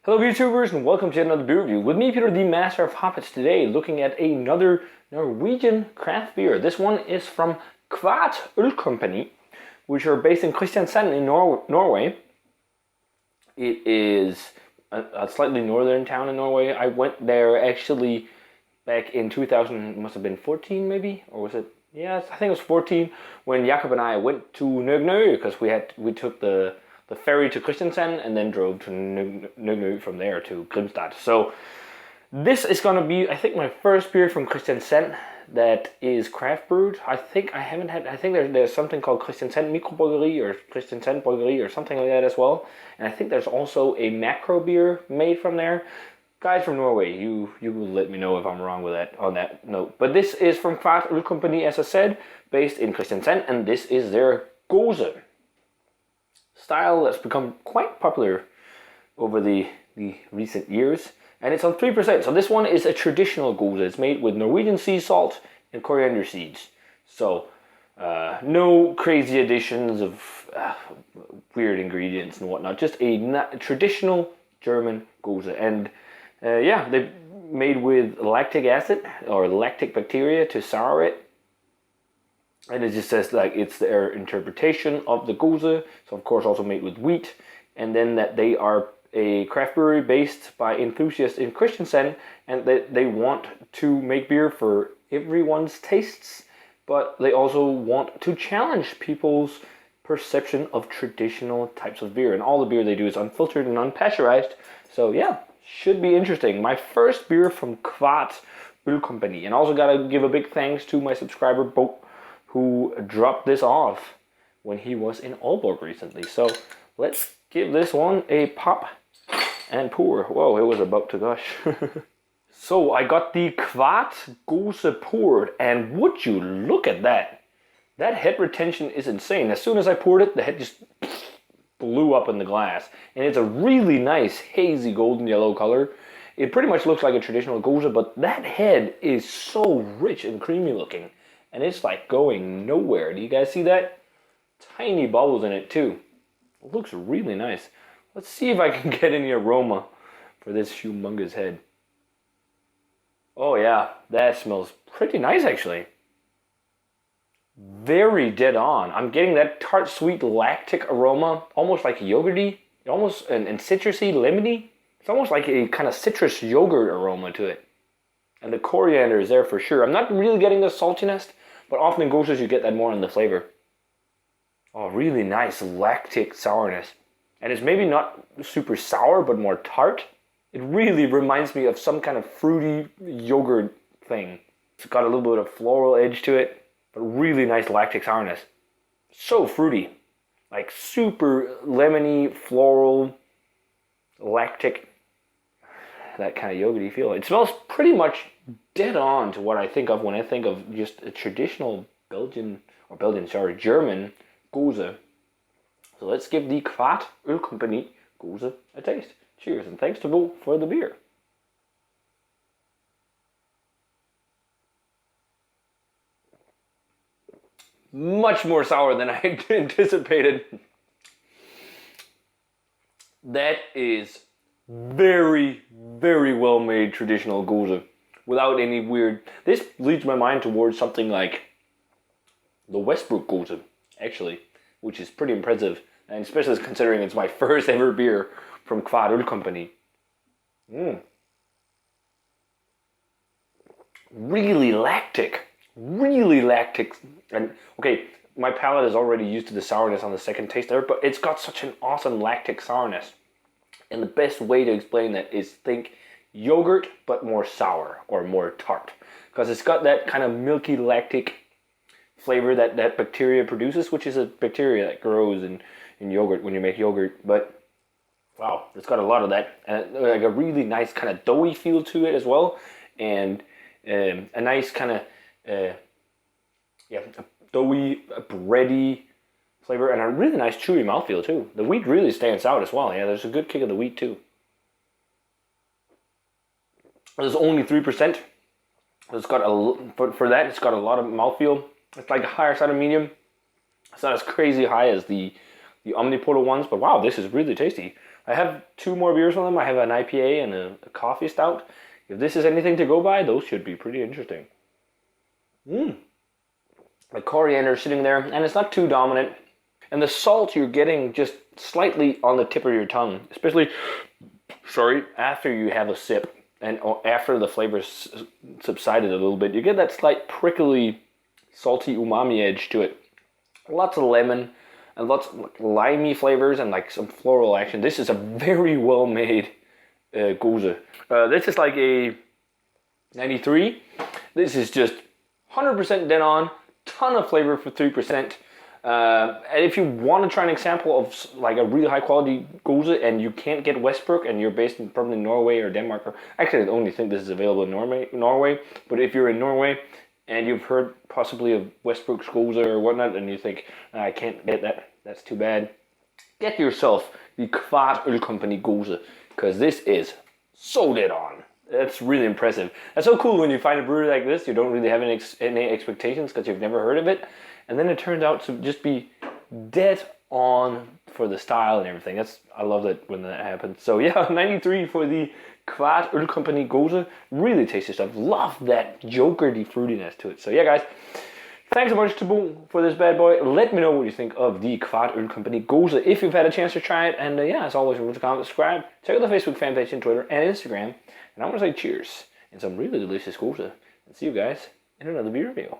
Hello YouTubers and welcome to another beer review. With me Peter, the master of hoppets, today looking at another Norwegian craft beer. This one is from Qvart Ølkompani, which are based in Kristiansand in Norway. It is a slightly northern town in Norway. I went there actually back in 2000, must have been 14 maybe, or was it? Yeah, I think it was 14 when Jakob and I went to Norway because we took the ferry to Kristiansand and then drove to Norway from there to Grimstad. So this is going to be, I think, my first beer from Kristiansand that is craft brewed. I think there's something called Kristiansand Mikrobryggeri or Kristiansand Bryggeri or something like that as well. And I think there's also a macro beer made from there. Guys from Norway, you will let me know if I'm wrong with that on that note. But this is from Qvart Ølkompani, as I said, based in Kristiansand, and this is their Gose style that's become quite popular over the recent years, and it's on 3%. So this one is a traditional Gose. It's made with Norwegian sea salt and coriander seeds. So no crazy additions of weird ingredients and whatnot. Just a traditional German Gose, and yeah, they made with lactic acid or lactic bacteria to sour it. And it just says like it's their interpretation of the Gose, so of course also made with wheat, and then that they are a craft brewery based by enthusiasts in Kristiansand, and that they want to make beer for everyone's tastes, but they also want to challenge people's perception of traditional types of beer. And all the beer they do is unfiltered and unpasteurized, so yeah, should be interesting. My first beer from Qvart Ølkompani, and also gotta give a big thanks to my subscriber Bo, who dropped this off when he was in Aalborg recently. So let's give this one a pop and pour. Whoa, it was about to gush. So I got the Qvart Gose poured, and would you look at that? That head retention is insane. As soon as I poured it, the head just blew up in the glass. And it's a really nice hazy golden yellow color. It pretty much looks like a traditional Gose, but that head is so rich and creamy looking. And it's like going nowhere. Do you guys see that? Tiny bubbles in it too. It looks really nice. Let's see if I can get any aroma for this humongous head. Oh yeah, that smells pretty nice actually. Very dead on. I'm getting that tart sweet lactic aroma, almost like yogurty, almost and citrusy, lemony. It's almost like a kind of citrus yogurt aroma to it. And the coriander is there for sure. I'm not really getting the saltiness, but often in Goses you get that more in the flavor. Oh, really nice lactic sourness. And it's maybe not super sour, but more tart. It really reminds me of some kind of fruity yogurt thing. It's got a little bit of floral edge to it, but really nice lactic sourness. So fruity. Like super lemony, floral, lactic, that kind of yogurty feel. It smells pretty much dead on to what I think of when I think of just a traditional German Gose. So let's give the Qvart Ølkompani Gose a taste. Cheers, and thanks to Bo for the beer. Much more sour than I anticipated. That is very, very well made traditional Gose. Without any weird... This leads my mind towards something like the Westbrook Gose, actually, which is pretty impressive, and especially considering it's my first ever beer from Qvart Ølkompani. Really lactic. And okay, my palate is already used to the sourness on the second taste there, but it's got such an awesome lactic sourness. And the best way to explain that is think yogurt, but more sour or more tart. Because it's got that kind of milky lactic flavor that bacteria produces, which is a bacteria that grows in yogurt when you make yogurt. But wow, it's got a lot of that. Like a really nice kind of doughy feel to it as well. And a nice kind of, a doughy, bready flavor, and a really nice chewy mouthfeel too. The wheat really stands out as well. Yeah, there's a good kick of the wheat too. There's only 3%. It's got for that, it's got a lot of mouthfeel. It's like a higher side of medium. It's not as crazy high as the Omnipolo ones, but wow, this is really tasty. I have 2 more beers from them. I have an IPA and a coffee stout. If this is anything to go by, those should be pretty interesting. The coriander sitting there, and it's not too dominant. And the salt you're getting just slightly on the tip of your tongue, especially, after you have a sip and after the flavors subsided a little bit. You get that slight prickly, salty umami edge to it. Lots of lemon and lots of limey flavors and like some floral action. This is a very well made Gose. This is like a 93. This is just 100% dead on. Ton of flavor for 3%. And if you want to try an example of like a really high quality Gose and you can't get Westbrook and you're based in probably Norway or Denmark, or actually I only think this is available in Norway, but if you're in Norway and you've heard possibly of Westbrook's Gose or whatnot and you think, I can't get that, that's too bad, get yourself the Qvart Ølkompani Gose, because this is so dead on. That's really impressive. That's so cool when you find a brewery like this, you don't really have any expectations because you've never heard of it. And then it turns out to just be dead on for the style and everything. I love that when that happens. So yeah, 93 for the Qvart Ølkompani Gose. Really tasty stuff. Love that yogurty fruitiness to it. So yeah, guys, thanks so much to Bo for this bad boy. Let me know what you think of the Qvart Ølkompani Gose if you've had a chance to try it. And yeah, as always, remember to comment, subscribe. Check out the Facebook fan page and Twitter and Instagram. And I'm going to say cheers and some really delicious Gose. And see you guys in another beer review.